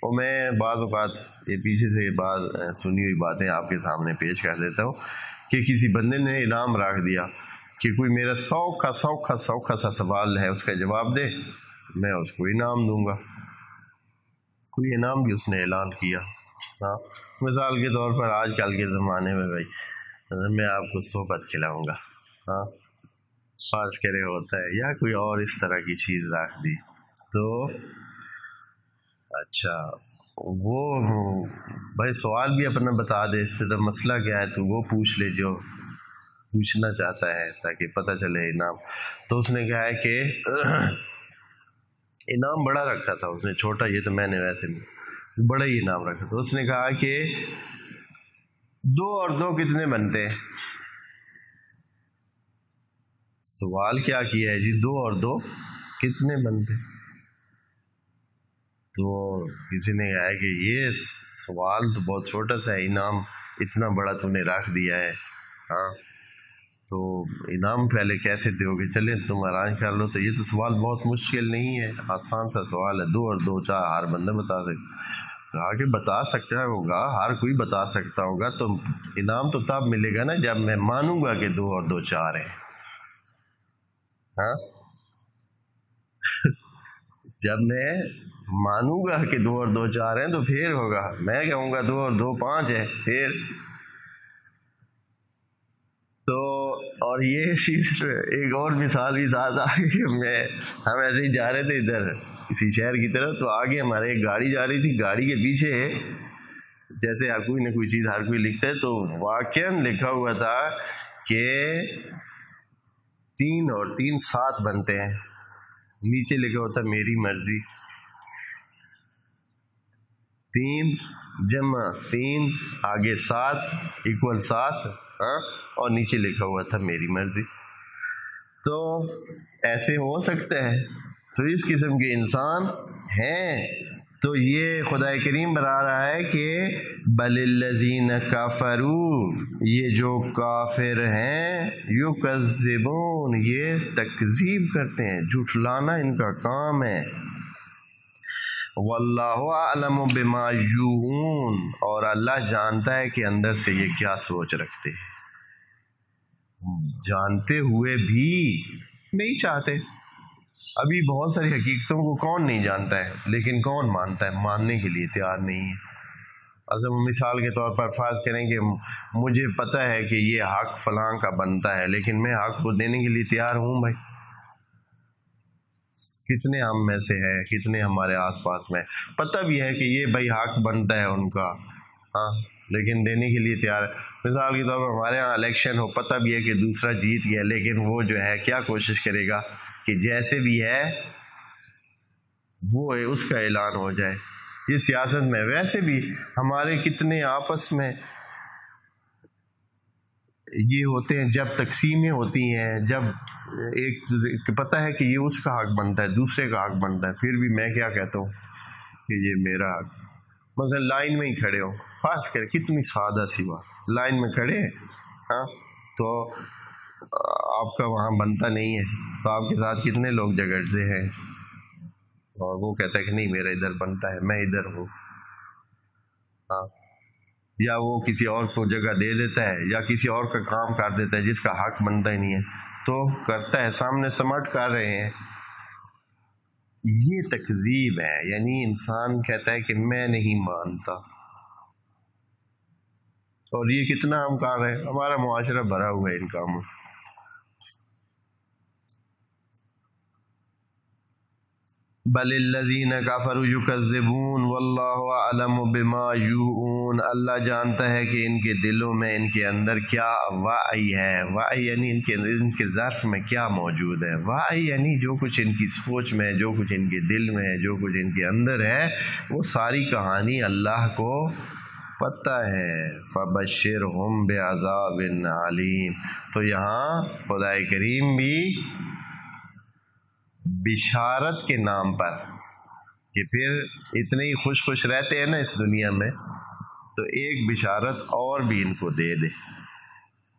اور میں بعض اوقات یہ پیچھے سے بعض سنی ہوئی باتیں آپ کے سامنے پیش کر دیتا ہوں کہ کسی بندے نے انعام رکھ دیا کہ کوئی میرا سوکھا سا سوال ہے، اس کا جواب دے، میں اس کو انعام دوں گا۔ کوئی انعام بھی اس نے اعلان کیا۔ ہاں، مثال کے طور پر آج کل کے زمانے میں بھائی میں آپ کو صحبت کھلاؤں گا، ہاں فرض کرے ہوتا ہے، یا کوئی اور اس طرح کی چیز رکھ دی، تو اچھا وہ بھائی سوال بھی اپنا بتا دے تو مسئلہ کیا ہے، تو وہ پوچھ لے جو پوچھنا چاہتا ہے تاکہ پتہ چلے انعام۔ تو اس نے کہا ہے کہ انعام بڑا رکھا تھا اس نے، چھوٹا یہ تو میں نے ویسے بڑا ہی انعام رکھا تھا۔ اس نے کہا کہ 2 اور 2 کتنے بنتے ہیں؟ سوال کیا کیا ہے جی، 2 اور 2 کتنے بنتے؟ تو کسی نے کہا کہ یہ سوال تو بہت چھوٹا سا ہے، انعام اتنا بڑا تو نے رکھ دیا ہے، ہاں تو انعام پہلے کیسے دو گے؟ چلیں تم آرام کر لو۔ تو یہ تو سوال بہت مشکل نہیں ہے، آسان سا سوال ہے، 2 اور 2 4 ہر بندہ بتا سکتا۔ کہا کہ بتا سکتا ہوگا، ہر کوئی بتا سکتا ہوگا، تو انعام تو تب ملے گا نا جب میں مانوں گا کہ 2 اور 2 4 ہیں، ہاں جب میں مانوں گا کہ 2 اور 2 4 ہیں تو پھر ہوگا، میں کہوں گا 2 اور 2 5 ہے پھر تو۔ اور یہ چیز ایک اور مثال بھی ساتھ آگے، ہم ایسے ہی جا رہے تھے ادھر کسی شہر کی طرف، تو آگے ہمارے ایک گاڑی جا رہی تھی، گاڑی کے پیچھے جیسے کوئی نہ کوئی چیز ہر کوئی لکھتا ہے، تو واقعاً لکھا ہوا تھا کہ 3 اور 3 7 بنتے ہیں، نیچے لکھا ہوتا میری مرضی، 3 جمع 3 آگے 7 ایکول 7، ہاں اور نیچے لکھا ہوا تھا میری مرضی۔ تو ایسے ہو سکتے ہیں، تو اس قسم کے انسان ہیں۔ تو یہ خدا کریم بتا رہا ہے کہ بل الذین کفروا، یہ جو کافر ہیں، یکذبون، یہ تکذیب کرتے ہیں، جھٹلانا ان کا کام ہے۔ واللہ اعلم بما یوعون، اور اللہ جانتا ہے کہ اندر سے یہ کیا سوچ رکھتے ہیں، جانتے ہوئے بھی نہیں چاہتے۔ ابھی بہت ساری حقیقتوں کو کون نہیں جانتا ہے، لیکن کون مانتا ہے؟ ماننے کے لیے تیار نہیں ہے۔ اگر مثال کے طور پر فرض کریں کہ مجھے پتہ ہے کہ یہ حق فلاں کا بنتا ہے، لیکن میں حق کو دینے کے لیے تیار ہوں بھائی۔ کتنے ہم میں سے ہے، کتنے ہمارے آس پاس میں پتہ بھی ہے کہ یہ بھائی حق بنتا ہے ان کا، ہاں لیکن دینے کے لیے تیار ہے۔ مثال کے طور پر ہمارے ہاں الیکشن ہو، پتہ بھی ہے کہ دوسرا جیت گیا، لیکن وہ جو ہے کیا کوشش کرے گا کہ جیسے بھی ہے وہ اس کا اعلان ہو جائے۔ یہ سیاست میں ویسے بھی ہمارے کتنے آپس میں یہ ہوتے ہیں، جب تقسیمیں ہوتی ہیں، جب ایک پتہ ہے کہ یہ اس کا حق بنتا ہے، دوسرے کا حق بنتا ہے، پھر بھی میں کیا کہتا ہوں کہ یہ میرا حق۔ مثلا لائن میں ہی کھڑے ہو، فرض کریں، کتنی سادہ سی بات، لائن میں کھڑے ہیں، ہاں تو آپ کا وہاں بنتا نہیں ہے، تو آپ کے ساتھ کتنے لوگ جھگڑتے ہیں، اور وہ کہتا ہے کہ نہیں میرا ادھر بنتا ہے، میں ادھر ہوں، ہاں یا وہ کسی اور کو جگہ دے دیتا ہے، یا کسی اور کا کام کر دیتا ہے جس کا حق بنتا ہی نہیں ہے، تو کرتا ہے، سامنے سمٹ کر رہے ہیں۔ یہ تکذیب ہے، یعنی انسان کہتا ہے کہ میں نہیں مانتا، اور یہ کتنا ہم کر رہے ہیں، ہمارا معاشرہ بھرا ہوا ہے ان کاموں سے۔ بل الذین کفروا یکذبون واللہ اعلم بما یوعون، اللہ جانتا ہے کہ ان کے دلوں میں، ان کے اندر کیا وعی ہے، وعی یعنی ان کے ظرف میں کیا موجود ہے، وعی یعنی جو کچھ ان کی سوچ میں، جو کچھ ان کے دل میں ہے، جو کچھ ان کے اندر ہے، وہ ساری کہانی اللہ کو پتہ ہے۔ فبشرہم بعذاب علیم، تو یہاں خدا کریم بھی بشارت کے نام پر، کہ پھر اتنے ہی خوش خوش رہتے ہیں نا اس دنیا میں، تو ایک بشارت اور بھی ان کو دے دے،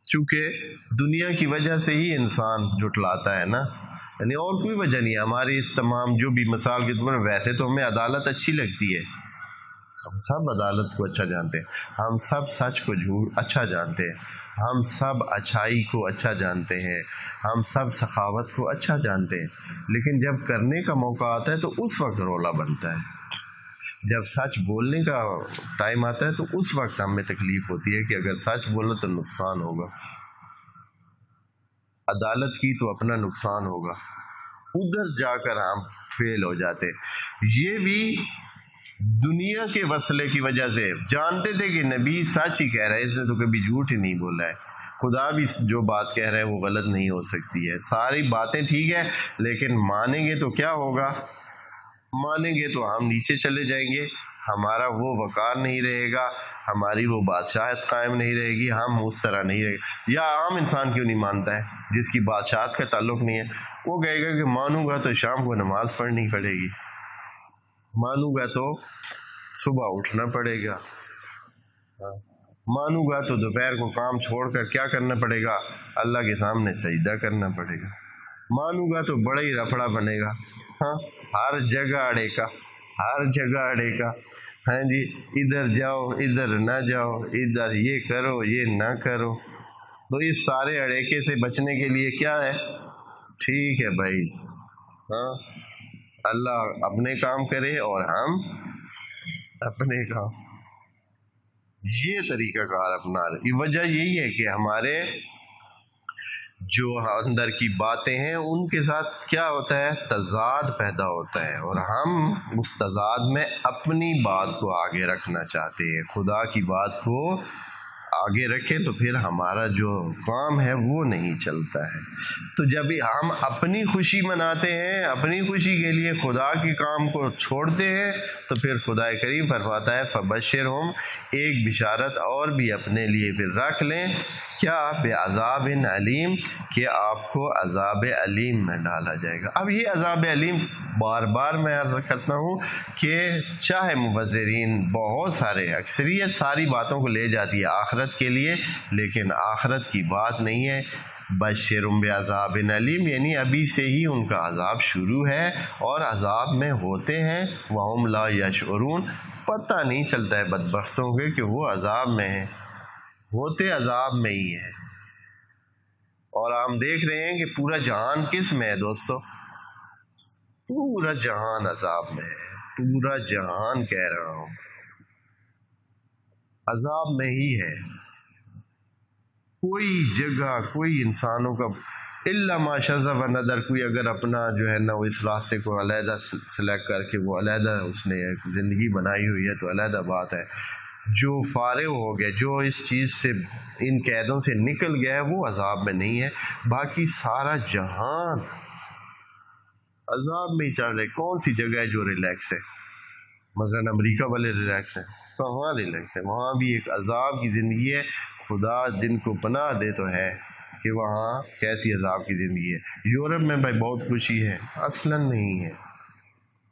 چونکہ دنیا کی وجہ سے ہی انسان جھٹلاتا ہے نا، یعنی اور کوئی وجہ نہیں ہے۔ ہماری اس تمام جو بھی مثال کے طور پر، ویسے تو ہمیں عدالت اچھی لگتی ہے، ہم سب عدالت کو اچھا جانتے ہیں، ہم سب سچ کو جھوٹ اچھا جانتے ہیں، ہم سب اچھائی کو اچھا جانتے ہیں، ہم سب سخاوت کو اچھا جانتے ہیں، لیکن جب کرنے کا موقع آتا ہے تو اس وقت رولا بنتا ہے۔ جب سچ بولنے کا ٹائم آتا ہے تو اس وقت ہمیں تکلیف ہوتی ہے کہ اگر سچ بولو تو نقصان ہوگا، عدالت کی تو اپنا نقصان ہوگا، ادھر جا کر ہم فیل ہو جاتے۔ یہ بھی دنیا کے وسلے کی وجہ سے جانتے تھے کہ نبی سچ ہی کہہ رہا ہے، اس نے تو کبھی جھوٹ ہی نہیں بولا ہے، خدا بھی جو بات کہہ رہا ہے وہ غلط نہیں ہو سکتی ہے، ساری باتیں ٹھیک ہے، لیکن مانیں گے تو کیا ہوگا؟ مانیں گے تو ہم نیچے چلے جائیں گے، ہمارا وہ وقار نہیں رہے گا، ہماری وہ بادشاہت قائم نہیں رہے گی، ہم اس طرح نہیں رہے گا۔ یا عام انسان کیوں نہیں مانتا ہے جس کی بادشاہت کا تعلق نہیں ہے، وہ کہے گا کہ مانوں گا تو شام کو نماز پڑھنی پڑے گی، مانوں گا تو صبح اٹھنا پڑے گا، مانوں گا تو دوپہر کو کام چھوڑ کر کیا کرنا پڑے گا؟ اللہ کے سامنے سجدہ کرنا پڑے گا۔ مانوں گا تو بڑا ہی رفڑا بنے گا، ہاں، ہر جگہ اڑے کا، ہر جگہ اڑے کا، ہاں جی، ادھر جاؤ ادھر نہ جاؤ، ادھر یہ کرو یہ نہ کرو۔ تو اس سارے اڑیکے سے بچنے کے لیے کیا ہے؟ ٹھیک ہے بھائی، ہاں، اللہ اپنے کام کرے اور ہم اپنے کام، یہ طریقہ کار اپنا رہے۔ وجہ یہی ہے کہ ہمارے جو اندر کی باتیں ہیں ان کے ساتھ کیا ہوتا ہے؟ تضاد پیدا ہوتا ہے، اور ہم اس تضاد میں اپنی بات کو آگے رکھنا چاہتے ہیں۔ خدا کی بات کو آگے رکھیں تو پھر ہمارا جو کام ہے وہ نہیں چلتا ہے۔ تو جب ہم اپنی خوشی مناتے ہیں، اپنی خوشی کے لیے خدا کے کام کو چھوڑتے ہیں، تو پھر خدا کریم فرماتا ہے فبشرہم، ایک بشارت اور بھی اپنے لیے پھر رکھ لیں، کیا؟ بعذاب علیم، کہ آپ کو عذاب علیم میں ڈالا جائے گا۔ اب یہ عذاب علیم بار بار میں عرض کرتا ہوں کہ چاہے مفسرین بہت سارے، اکثریت ساری باتوں کو لے جاتی ہے آخرت کے لیے، لیکن آخرت کی بات نہیں ہے۔ بشرم بعذاب علیم یعنی ابھی سے ہی ان کا عذاب شروع ہے، اور عذاب میں ہوتے ہیں، وہم لا یشعرون، پتہ نہیں چلتا ہے بدبختوں کے کہ وہ عذاب میں ہیں، ہوتے عذاب میں ہی ہے۔ اور ہم دیکھ رہے ہیں کہ پورا جہان کس میں ہے دوستو؟ پورا جہان عذاب میں ہے، پورا جہان کہہ رہا ہوں عذاب میں ہی ہے۔ کوئی جگہ، کوئی انسانوں کا الا ما شذ و ندر، کوئی اگر اپنا جو ہے نا وہ اس راستے کو علیحدہ سلیکٹ کر کے وہ علیحدہ اس نے ایک زندگی بنائی ہوئی ہے تو علیحدہ بات ہے۔ جو فارغ ہو گیا، جو اس چیز سے، ان قیدوں سے نکل گیا ہے، وہ عذاب میں نہیں ہے۔ باقی سارا جہان عذاب میں ہی چل رہے۔ کون سی جگہ ہے جو ریلیکس ہے؟ مثلاً امریکہ والے ریلیکس ہیں، کہاں ریلیکس ہے؟ وہاں بھی ایک عذاب کی زندگی ہے۔ خدا جن کو پناہ دے تو ہے کہ وہاں کیسی عذاب کی زندگی ہے۔ یورپ میں بھائی بہت خوشی ہے، اصلاً نہیں ہے۔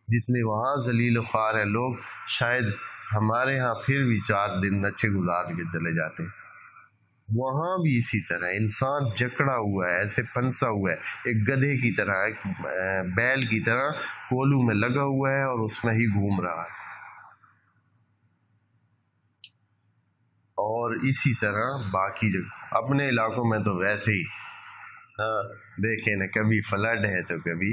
جتنے وہاں ذلیل و خوار ہیں لوگ، شاید ہمارے ہاں پھر بھی 4 دن اچھے گزار کے چلے جاتے ہیں۔ وہاں بھی اسی طرح انسان جکڑا ہوا ہے، ایسے پنسا ہوا ہے، ایک گدھے کی طرح، ایک بیل کی طرح کولو میں لگا ہوا ہے اور اس میں ہی گھوم رہا ہے۔ اور اسی طرح باقی جگہ اپنے علاقوں میں تو ویسے ہی، ہاں، دیکھیں نا، کبھی فلڈ ہے تو کبھی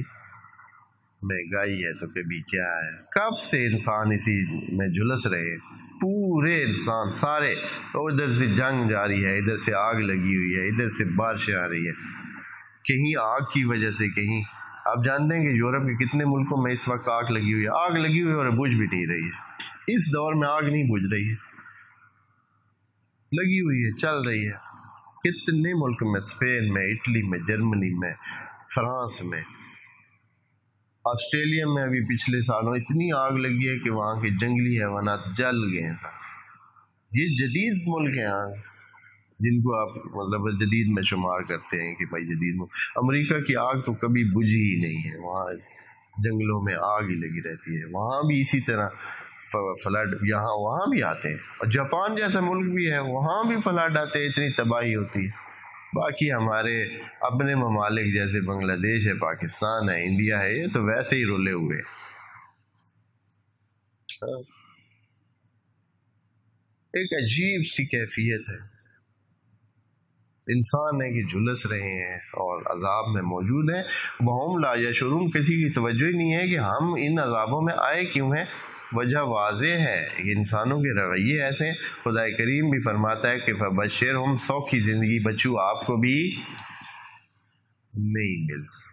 مہنگائی ہے تو کبھی کیا ہے۔ کب سے انسان اسی میں جھلس رہے ہیں، پورے انسان سارے، ادھر سے جنگ جاری ہے، ادھر سے آگ لگی ہوئی ہے، ادھر سے بارشیں آ رہی ہے، کہیں آگ کی وجہ سے، کہیں آپ جانتے ہیں کہ یورپ کے کتنے ملکوں میں اس وقت آگ لگی ہوئی ہے، آگ لگی ہوئی ہے اور بجھ بھی نہیں رہی ہے۔ اس دور میں آگ نہیں بجھ رہی ہے، لگی ہوئی ہے، چل رہی ہے۔ کتنے ملک میں، اسپین میں، اٹلی میں، جرمنی میں، فرانس میں، آسٹریلیا میں ابھی پچھلے سالوں اتنی آگ لگی ہے کہ وہاں کے جنگلی حیوانات جل گئے ہیں۔ یہ جدید ملک ہیں جن کو آپ مطلب جدید میں شمار کرتے ہیں کہ بھائی جدید ملک۔ امریکہ کی آگ تو کبھی بجھی ہی نہیں ہے، وہاں جنگلوں میں آگ ہی لگی رہتی ہے۔ وہاں بھی اسی طرح فلڈ یہاں وہاں بھی آتے ہیں، اور جاپان جیسا ملک بھی ہے، وہاں بھی فلڈ آتے ہیں، اتنی تباہی ہوتی ہے۔ باقی ہمارے اپنے ممالک جیسے بنگلہ دیش ہے، پاکستان ہے، انڈیا ہے، یہ تو ویسے ہی رولے ہوئے۔ ایک عجیب سی کیفیت ہے، انسان ہے کہ جھلس رہے ہیں اور عذاب میں موجود ہیں۔ وہم لا یشعرون، کسی کی توجہ ہی نہیں ہے کہ ہم ان عذابوں میں آئے کیوں ہیں۔ وجہ واضح ہے، انسانوں کے رویے ایسے ہیں۔ خدا کریم بھی فرماتا ہے کہ فبشرہم، سوکھی زندگی بچو آپ کو بھی نہیں ملتی۔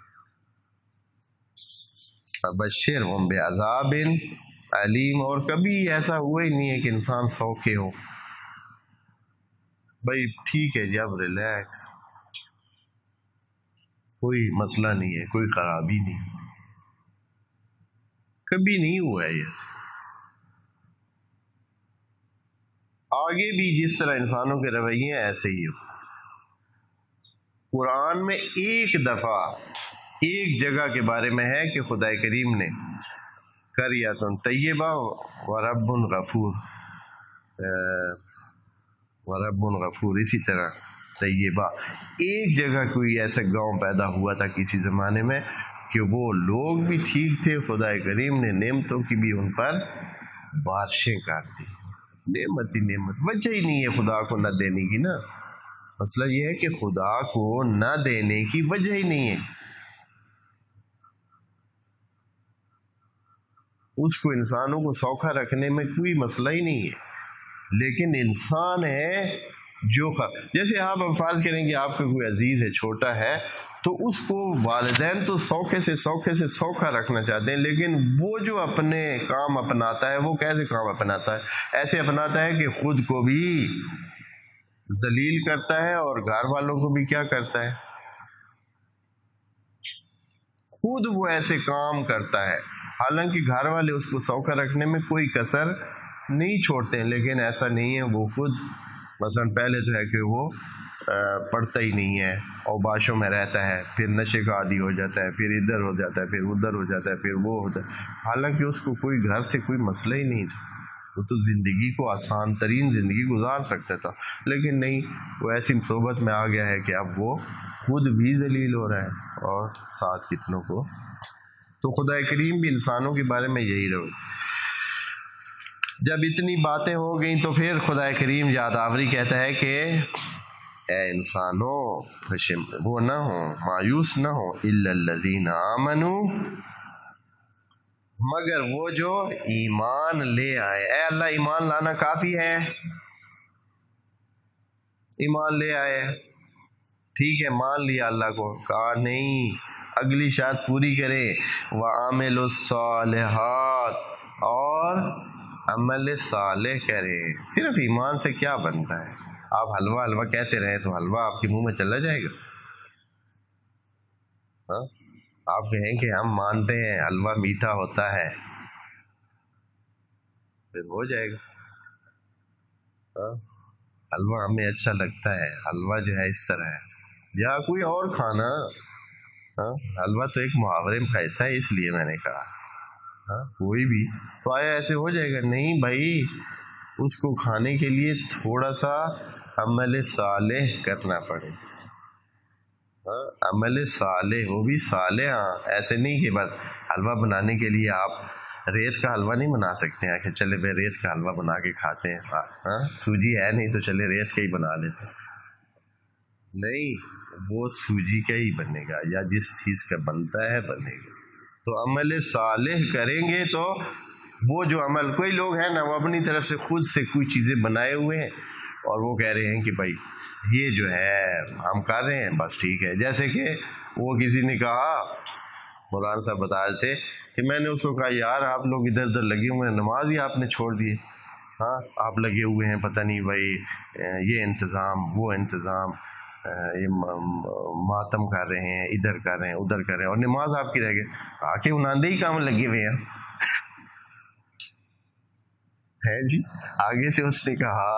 فبشرہم بعذاب علیم، اور کبھی ایسا ہوا ہی نہیں ہے کہ انسان سوکھے ہو۔ بھائی ٹھیک ہے جی، اب ریلیکس، کوئی مسئلہ نہیں ہے، کوئی خرابی نہیں، کبھی نہیں ہوا ہے یہ۔ آگے بھی جس طرح انسانوں کے رویے ہیں ایسے ہی ہو۔ قرآن میں ایک دفعہ ایک جگہ کے بارے میں ہے کہ خدا کریم نے قریۃ طیبہ ورب غفور، ورب غفور، اسی طرح طیبہ، ایک جگہ کوئی ایسا گاؤں پیدا ہوا تھا کسی زمانے میں کہ وہ لوگ بھی ٹھیک تھے، خدا کریم نے نعمتوں کی بھی ان پر بارشیں کر دی. نعمت ہی نعمت، وجہ ہی نہیں ہے خدا کو نہ دینے کی نا. مسئلہ یہ ہے کہ خدا کو نہ دینے کی وجہ ہی نہیں ہے. اس کو انسانوں کو سوکھا رکھنے میں کوئی مسئلہ ہی نہیں ہے، لیکن انسان ہے جو جیسے آپ فرض کریں کہ آپ کا کوئی عزیز ہے، چھوٹا ہے، تو اس کو والدین تو سوکھے سے سوکھا رکھنا چاہتے ہیں، لیکن وہ جو اپنے کام اپناتا ہے وہ کیسے کام اپناتا ہے؟ ایسے اپناتا ہے کہ خود کو بھی ذلیل کرتا ہے اور گھر والوں کو بھی کیا کرتا ہے، خود وہ ایسے کام کرتا ہے، حالانکہ گھر والے اس کو سوکھا رکھنے میں کوئی کسر نہیں چھوڑتے ہیں، لیکن ایسا نہیں ہے. وہ خود مثلا پہلے تو ہے کہ وہ پڑھتا ہی نہیں ہے، اوباشوں میں رہتا ہے، پھر نشے کا عادی ہو جاتا ہے، پھر ادھر ہو جاتا ہے، پھر ادھر ہو جاتا ہے، پھر وہ ہوتا ہے، حالانکہ اس کو کوئی گھر سے کوئی مسئلہ ہی نہیں تھا. وہ تو زندگی کو آسان ترین زندگی گزار سکتا تھا، لیکن نہیں، وہ ایسی صحبت میں آ گیا ہے کہ اب وہ خود بھی ذلیل ہو رہا ہے اور ساتھ کتنوں کو. تو خدا کریم بھی انسانوں کے بارے میں یہی رہو. جب اتنی باتیں ہو گئیں تو پھر خدا کریم یادآوری کہتا ہے کہ اے انسانوں وہ نہ ہو، مایوس نہ ہو، الا الذین آمنوا، مگر وہ جو ایمان لے آئے. اے اللہ، ایمان لانا کافی ہے؟ ایمان لے آئے، ٹھیک ہے، مان لیا اللہ کو، کہا نہیں، اگلی شرط پوری کرے، وَعَمِلُوا الصَّالِحَاتِ، اور عمل صالح کرے. صرف ایمان سے کیا بنتا ہے؟ آپ حلوہ حلوہ کہتے رہیں تو حلوہ آپ کے منہ میں چلا جائے گا؟ ہاں، آپ کہیں کہ ہم مانتے ہیں حلوہ میٹھا ہوتا ہے، پھر ہو جائے گا. ہاں، حلوہ ہمیں اچھا لگتا ہے، حلوہ جو ہے اس طرح ہے، یا کوئی اور کھانا. ہاں، حلوہ تو ایک محاورے میں ایسا ہے، اس لیے میں نے کہا. ہاں، کوئی بھی تو آیا ایسے ہو جائے گا؟ نہیں بھائی، اس کو کھانے کے لیے تھوڑا سا عمل صالح کرنا پڑے. ہاں، عمل صالح، وہ بھی صالح. ہاں، ایسے نہیں کہ بس حلوہ بنانے کے لیے آپ ریت کا حلوہ نہیں بنا سکتے ہیں کہ چلے بھائی ریت کا حلوہ بنا کے کھاتے ہیں. ہاں، سوجی ہے نہیں تو چلے ریت کا ہی بنا لیتے. نہیں، وہ سوجی کا ہی بنے گا یا جس چیز کا بنتا ہے بنے گا. تو عمل صالح کریں گے تو وہ جو عمل، کوئی لوگ ہیں نا وہ اپنی طرف سے خود سے کوئی چیزیں بنائے ہوئے ہیں اور وہ کہہ رہے ہیں کہ بھائی یہ جو ہے ہم کر رہے ہیں بس ٹھیک ہے. جیسے کہ وہ کسی نے کہا، مولانا صاحب بتا رہے تھے کہ میں نے اس کو کہا یار آپ لوگ ادھر ادھر لگے ہوئے ہیں، نماز ہی آپ نے چھوڑ دی. ہاں، آپ لگے ہوئے ہیں پتہ نہیں بھائی یہ انتظام وہ انتظام، یہ ماتم کر رہے ہیں، ادھر کر رہے ہیں ادھر کر رہے ہیں، اور نماز آپ کی رہ گئی. آ کے اناندے ہی کام لگے ہوئے ہیں. ہے جی، آگے سے اس نے کہا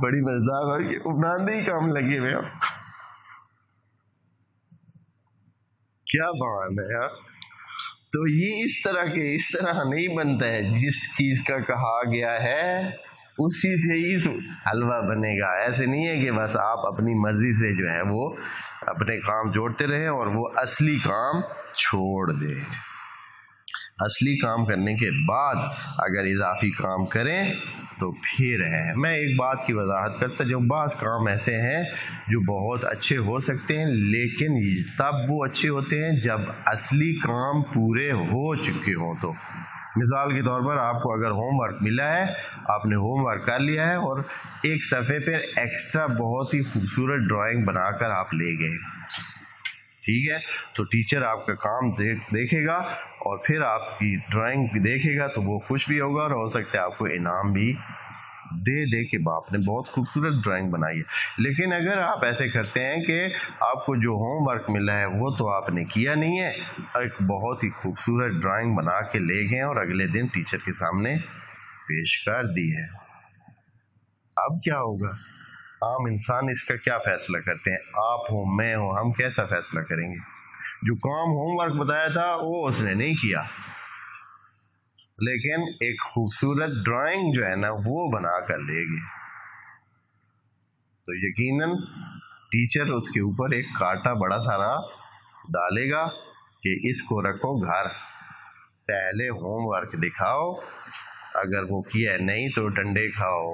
بڑی مزدار بات کہ اناندے ہی کام لگے ہوئے ہیں. کیا بہانا ہے. تو یہ اس طرح نہیں بنتا ہے. جس چیز کا کہا گیا ہے اسی سے ہی حلوہ بنے گا. ایسے نہیں ہے کہ بس آپ اپنی مرضی سے جو ہے وہ اپنے کام جوڑتے رہیں اور وہ اصلی کام چھوڑ دیں. اصلی کام کرنے کے بعد اگر اضافی کام کریں تو پھر ہے. میں ایک بات کی وضاحت کرتا، جو بعض کام ایسے ہیں جو بہت اچھے ہو سکتے ہیں، لیکن تب وہ اچھے ہوتے ہیں جب اصلی کام پورے ہو چکے ہوں. تو مثال کے طور پر آپ کو اگر ہوم ورک ملا ہے، آپ نے ہوم ورک کر لیا ہے اور ایک صفحے پر ایکسٹرا بہت ہی خوبصورت ڈرائنگ بنا کر آپ لے گئے، ٹھیک ہے، تو ٹیچر آپ کا کام دیکھے گا اور پھر آپ کی ڈرائنگ بھی دیکھے گا تو وہ خوش بھی ہوگا اور ہو سکتا ہے آپ کو انعام بھی دے کہ باپ نے بہت خوبصورت ڈرائنگ بنائی ہے. لیکن اگر آپ ایسے کرتے ہیں کہ آپ کو جو ہوم ورک ملا ہے وہ تو آپ نے کیا نہیں ہے، ایک بہت ہی خوبصورت ڈرائنگ بنا کے لے گئے اور اگلے دن ٹیچر کے سامنے پیش کر دی ہے، اب کیا ہوگا؟ عام انسان اس کا کیا فیصلہ کرتے ہیں؟ آپ ہوں میں ہوں، ہم کیسا فیصلہ کریں گے؟ جو کام ہوم ورک بتایا تھا وہ اس نے نہیں کیا، لیکن ایک خوبصورت ڈرائنگ جو ہے نا وہ بنا کر لے گی تو یقیناً ٹیچر اس کے اوپر ایک کانٹا بڑا سارا ڈالے گا کہ اس کو رکھو گھر، پہلے ہوم ورک دکھاؤ، اگر وہ کیا نہیں تو ڈنڈے کھاؤ.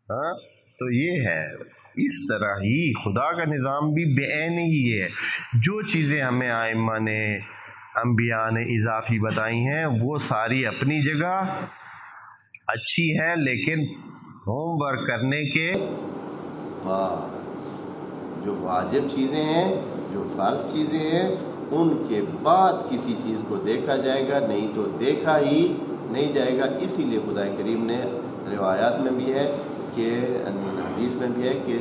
ہاں تو یہ ہے. اس طرح ہی خدا کا نظام بھی بے عین ہی ہے. جو چیزیں ہمیں ائمہ نے انبیاء نے اضافی بتائی ہیں وہ ساری اپنی جگہ اچھی ہے، لیکن ہوم ورک کرنے کے بعد جو واجب چیزیں ہیں، جو فرض چیزیں ہیں، ان کے بعد کسی چیز کو دیکھا جائے گا، نہیں تو دیکھا ہی نہیں جائے گا. اسی لیے خدا کریم نے روایات میں بھی ہے کہ حدیث میں بھی ہے کہ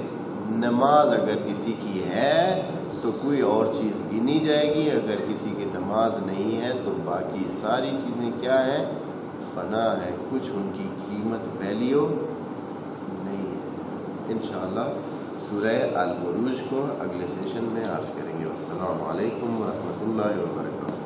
نماز اگر کسی کی ہے تو کوئی اور چیز گنی جائے گی، اگر کسی کی نماز نہیں ہے تو باقی ساری چیزیں کیا ہیں؟ فنا ہے، کچھ ان کی قیمت ویلیو نہیں ہے. انشاءاللہ سورہ البروج کو اگلے سیشن میں عرض کریں گے. السلام علیکم ورحمۃ اللہ وبرکاتہ.